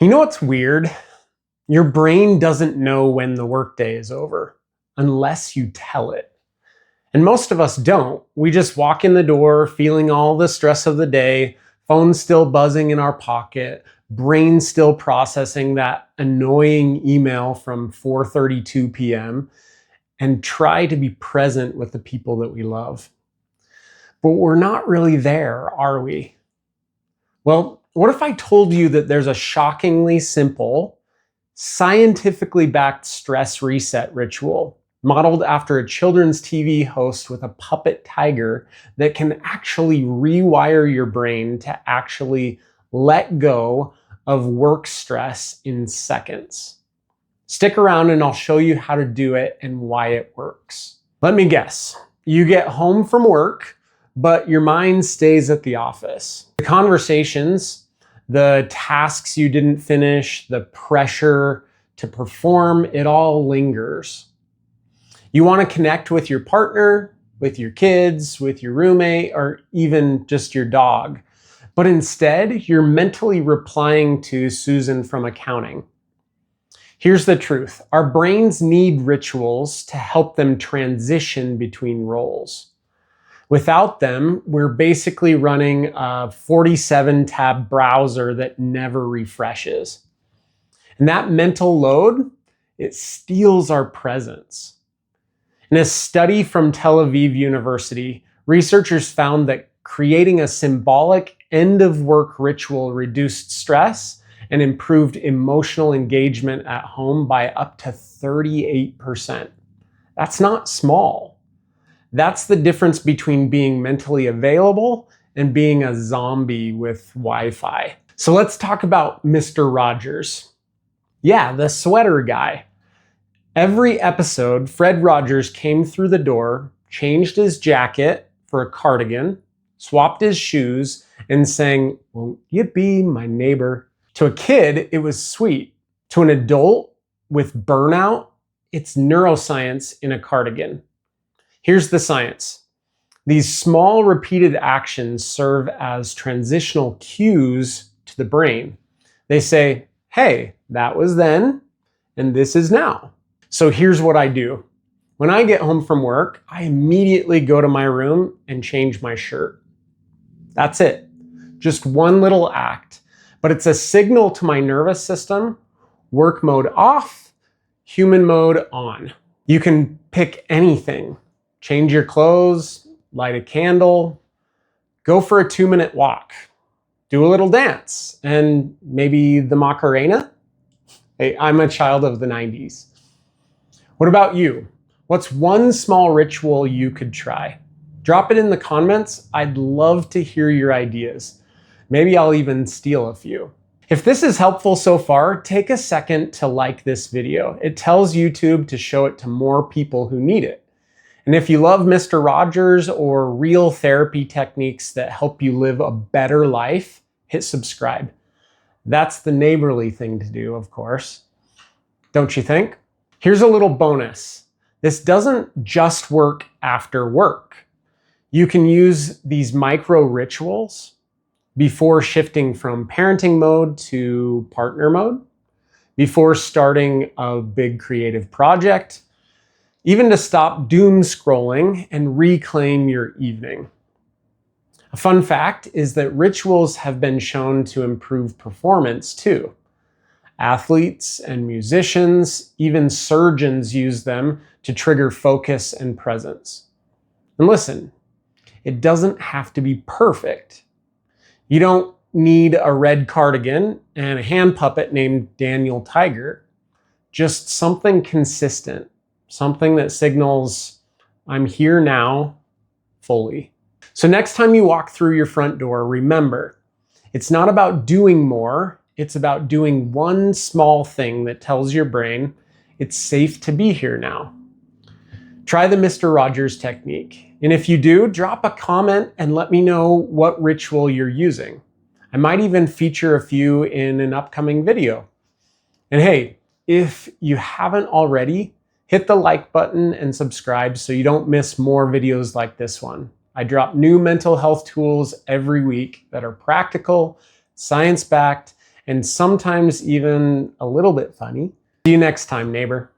You know what's weird? Your brain doesn't know when the workday is over unless you tell it. And most of us don't. We just walk in the door feeling all the stress of the day, phone still buzzing in our pocket, brain still processing that annoying email from 4:32 p.m., and try to be present with the people that we love. But we're not really there, are we? Well, what if I told you that there's a shockingly simple, scientifically backed stress reset ritual modeled after a children's TV host with a puppet tiger that can actually rewire your brain to actually let go of work stress in seconds? Stick around and I'll show you how to do it and why it works. Let me guess. You get home from work, but your mind stays at the office. The conversations, the tasks you didn't finish, the pressure to perform, it all lingers. You want to connect with your partner, with your kids, with your roommate, or even just your dog. But instead, you're mentally replying to Susan from accounting. Here's the truth. Our brains need rituals to help them transition between roles. Without them, we're basically running a 47-tab browser that never refreshes. And that mental load, it steals our presence. In a study from Tel Aviv University, researchers found that creating a symbolic end-of-work ritual reduced stress and improved emotional engagement at home by up to 38%. That's not small. That's the difference between being mentally available and being a zombie with Wi-Fi. So let's talk about Mr. Rogers. Yeah, the sweater guy. Every episode, Fred Rogers came through the door, changed his jacket for a cardigan, swapped his shoes, and sang, "Won't you be my neighbor?" To a kid, it was sweet. To an adult with burnout, it's neuroscience in a cardigan. Here's the science. These small repeated actions serve as transitional cues to the brain. They say, hey, that was then, and this is now. So here's what I do. When I get home from work, I immediately go to my room and change my shirt. That's it. Just one little act. But it's a signal to my nervous system, work mode off, human mode on. You can pick anything. Change your clothes, light a candle, go for a 2-minute walk, do a little dance, and maybe the Macarena. Hey, I'm a child of the 90s. What about you? What's one small ritual you could try? Drop it in the comments. I'd love to hear your ideas. Maybe I'll even steal a few. If this is helpful so far, take a second to like this video. It tells YouTube to show it to more people who need it. And if you love Mr. Rogers or real therapy techniques that help you live a better life, hit subscribe. That's the neighborly thing to do, of course. Don't you think? Here's a little bonus. This doesn't just work after work. You can use these micro rituals before shifting from parenting mode to partner mode, before starting a big creative project, even to stop doom scrolling and reclaim your evening. A fun fact is that rituals have been shown to improve performance too. Athletes and musicians, even surgeons use them to trigger focus and presence. And listen, it doesn't have to be perfect. You don't need a red cardigan and a hand puppet named Daniel Tiger, just something consistent. Something that signals, I'm here now, fully. So next time you walk through your front door, remember, it's not about doing more, it's about doing one small thing that tells your brain it's safe to be here now. Try the Mr. Rogers technique. And if you do, drop a comment and let me know what ritual you're using. I might even feature a few in an upcoming video. And hey, if you haven't already, hit the like button and subscribe so you don't miss more videos like this one. I drop new mental health tools every week that are practical, science-backed, and sometimes even a little bit funny. See you next time, neighbor.